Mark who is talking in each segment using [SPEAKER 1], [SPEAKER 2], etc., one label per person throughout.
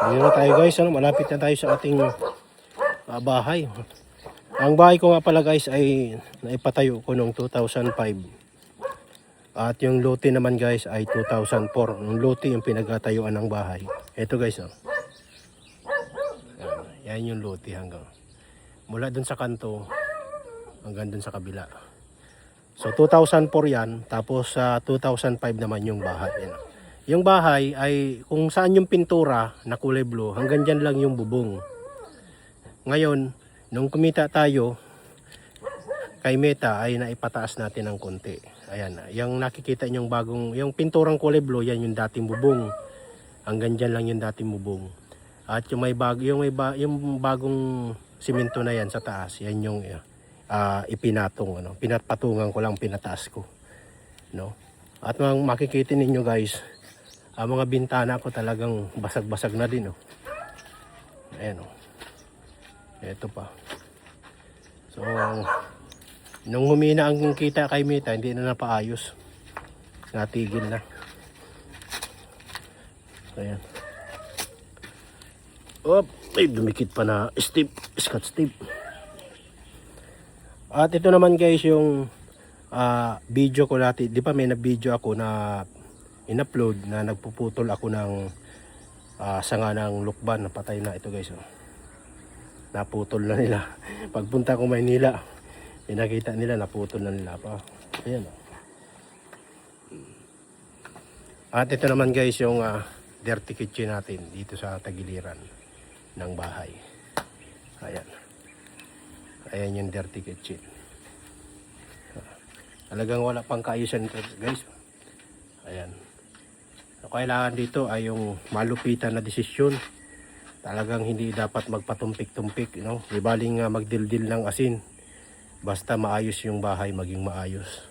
[SPEAKER 1] Ayun na tayo guys, ano, malapit na tayo sa ating bahay. Ang bahay ko nga pala guys ay naipatayo ko noong 2005. At yung lote naman guys ay 2004. Yung lote yung pinagtatayuan ng bahay. Ito guys, oh. Yan yung lote hanggang mula dun sa kanto hanggang dun sa kabila. So 2004 yan, tapos sa 2005 naman yung bahay. Yan. Yung bahay ay kung saan yung pintura na kulay blue, hanggang dyan lang yung bubong. Ngayon, nung kumita tayo kay Meta ay naipataas natin ng konti. Ayan, yung nakikita nyong bagong, yung pinturang kulay blue, yan yung dating bubong. Hanggang dyan lang yung dating bubong. At yung yung bagong simento na yan sa taas, yan yung ipinatong, ano, pinapatungan ko lang, pinataas ko, no? At makikita ninyo guys, ang mga bintana ko talagang basag-basag na din, oh. Ayan, oh. Ito pa. So, nung humina ang kita kay Meta, hindi na napaayos. Natigil na. Ayan. Op, ay dumikit pa na scotch tape. At ito naman guys yung video ko dati. Di ba may na-video ako na in-upload na nagpuputol ako ng sanga ng lukban. Napatay na ito guys, oh. Naputol na nila. Pagpunta ko Maynila, pinakita nila, naputol na nila pa. Ayan, oh. At ito naman guys yung dirty kitchen natin dito sa tagiliran ng bahay. Ayan. Ayan yung dirty kitchen. Talagang wala pang kaayusan ito guys. Ayan. So, kailangan dito ay yung malupitan na desisyon. Talagang hindi dapat magpatumpik-tumpik, no? Di baling magdildil ng asin. Basta maayos yung bahay, maging maayos.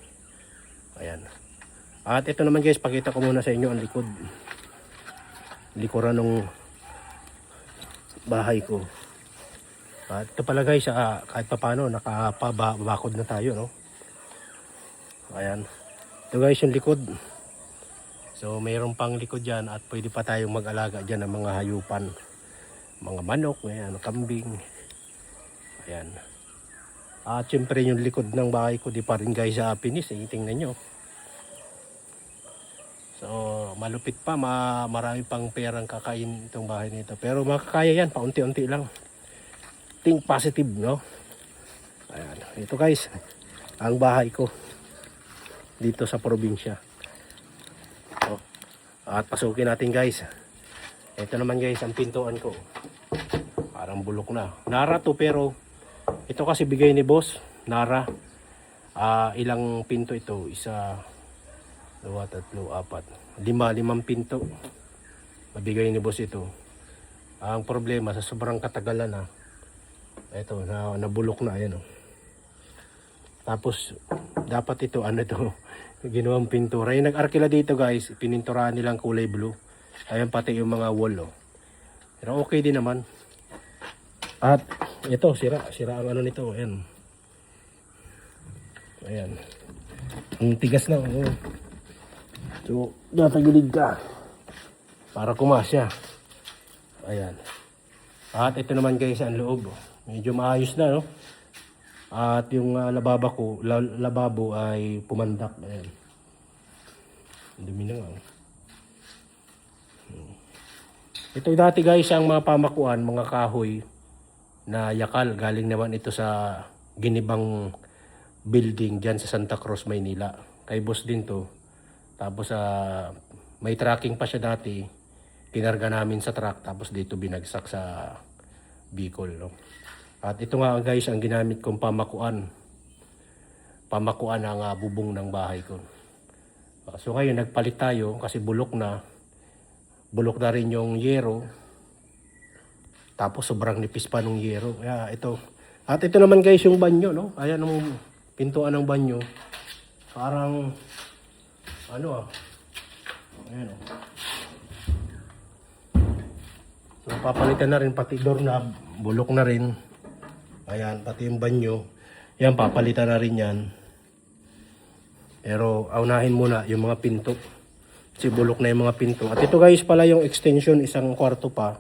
[SPEAKER 1] Ayan. At ito naman guys, pakita ko muna sa inyo ang likod. Likuran ng bahay ko. At ito pala guys, kahit papano nakapabakod na tayo, no? Ayan. Ito guys yung likod. So mayroon pang likod dyan at pwede pa tayong mag-alaga dyan ng mga hayupan. Mga manok, ayan, kambing. Ayan. At syempre yung likod ng bahay ko, di pa rin guys pinis. Tingnan nyo. So malupit pa, marami pang perang kakain itong bahay nito. Pero makakaya yan, paunti-unti lang. Think positive, no? Ayan. Ito guys, ang bahay ko dito sa probinsya. So, at pasukin natin guys. Ito naman guys, ang pintuan ko. Parang bulok na. Nara to, pero ito kasi bigay ni boss. Nara. Ilang pinto ito? Isa, dalawa, tatlo, apat. Limang pinto. Mabigay ni boss ito. Ang problema, sa sobrang katagalan na, ito, nabulok na. Ayan, oh. Tapos, dapat ito, ano ito, ginawang pintura. Yung nag-arkila dito guys, pininturahan nilang kulay blue. Ayan pati yung mga wall, oh. Pero okay din naman. At ito, sira ang ano nito. Ayan. Ayan. Ang tigas na, oh. So, natagilid ka para kumasya. Ayan. At ito naman guys, ang loob, oh. Medyo maayos na, no? At yung lababo ay pumandak. Ayan. Dumi na nga, oh. Ito dati guys ang mga pamakuan, mga kahoy na yakal. Galing naman ito sa Ginibang building dyan sa Santa Cruz, Maynila. Kay boss din to. Tapos may tracking pa siya dati. Kinarga namin sa truck, tapos dito binagsak sa Bicol, no? At ito nga guys ang ginamit kong pamakuan. Pamakuan ang bubong ng bahay ko. So ngayon nagpalit tayo kasi bulok na. Bulok na rin yung yero. Tapos sobrang nipis pa nung yero. Kaya ito. At ito naman guys yung banyo, no? Ayan ang pintuan ng banyo. Parang ano ayan, oh. So papalitan na rin pati doorknob. Bulok na rin. Ayan, pati yung banyo. Yan, papalitan na rin yan. Pero aunahin muna yung mga pinto. Kasi bulok na yung mga pinto. At ito guys pala yung extension, isang kwarto pa.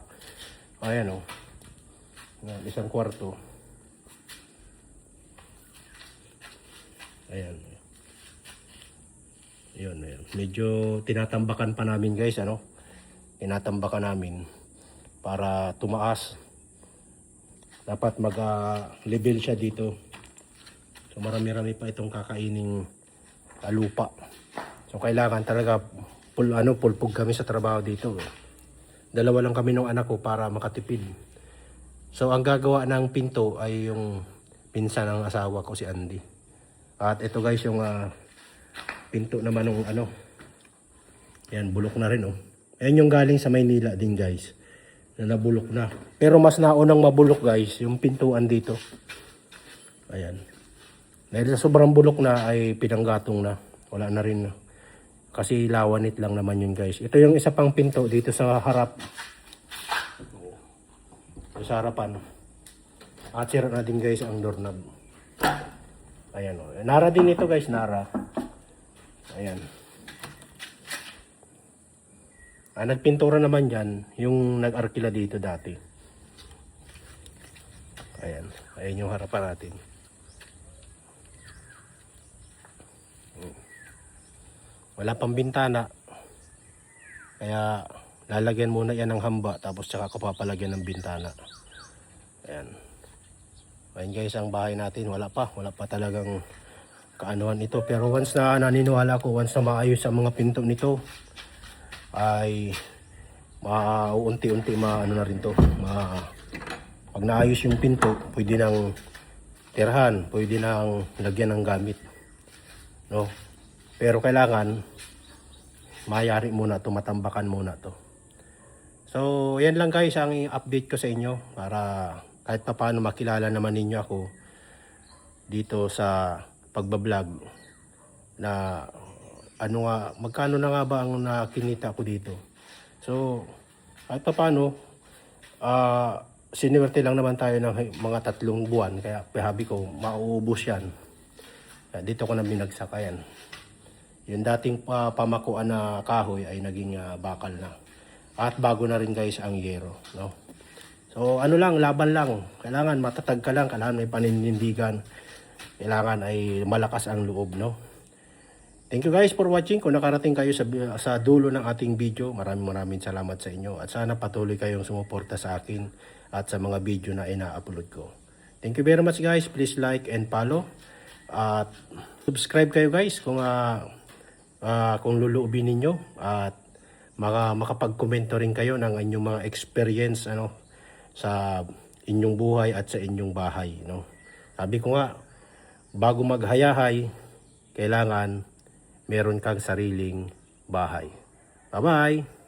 [SPEAKER 1] Ayan o. Isang kwarto. Ayan. Yun, ayan. Medyo tinatambakan pa namin guys, ano? Tinatambakan namin para tumaas. Dapat mag-level siya dito. So marami-rami pa itong kakaining lupa. So kailangan talaga pulpog kami sa trabaho dito. Dalawa lang kami ng anak ko para makatipid. So ang gagawa ng pinto ay yung pinsan ng asawa ko si Andy. At ito guys yung pinto naman ng ano. Yan, bulok na rin oh. Ayan yung galing sa Maynila din guys. Na nabulok na. Pero mas naunang mabulok guys yung pintuan dito. Ayan. Dahil sa sobrang bulok na ay pinanggatong na. Wala na rin. Kasi lawanit lang naman yun guys. Ito yung isa pang pinto dito sa harap. Ito sa harapan. At sira na din guys ang doorknob. Ayan o. Nara din ito guys. Nara. Ayan. Nagpintura naman dyan. Yung nag-arkila dito dati. Ayan. Ayan yung harapan natin. Wala pang bintana. Kaya lalagyan muna yan ng hamba tapos tsaka ko papalagyan ng bintana. Ayan. Ayan guys ang bahay natin. Wala pa talagang kaanuhan ito. Pero once na naniniwala ko, once na maayos ang mga pinto nito, ay maunti-unti maano na rin to. Pag naayos yung pinto, pwede nang tirahan, pwede nang lagyan ng gamit. No? Pero kailangan mayari muna to, matambakan muna to. So, yan lang guys ang update ko sa inyo para kahit pa paano makilala naman ninyo ako dito sa pagbablog na ano nga, magkano na nga ba ang nakinita ko dito. So, kahit pa paano siniwerte lang naman tayo ng mga 3 buwan kaya sabi ko, mauubos yan. Kaya dito ko na binagsak, ayan. Yung dating pamakuan na kahoy ay naging bakal na. At bago na rin guys ang yero, no? So ano lang, laban lang. Kailangan matatag ka lang, kailangan may paninindigan. Kailangan ay malakas ang loob, no? Thank you guys for watching. Kung nakarating kayo sa dulo ng ating video, maraming salamat sa inyo. At sana patuloy kayong sumuporta sa akin at sa mga video na ina-upload ko. Thank you very much guys. Please like and follow. At subscribe kayo guys kung luluubin ninyo at makapag-komento rin kayo ng inyong mga experience sa inyong buhay at sa inyong bahay, no? Sabi ko nga, bago maghayahay, kailangan meron kang sariling bahay. Bye-bye!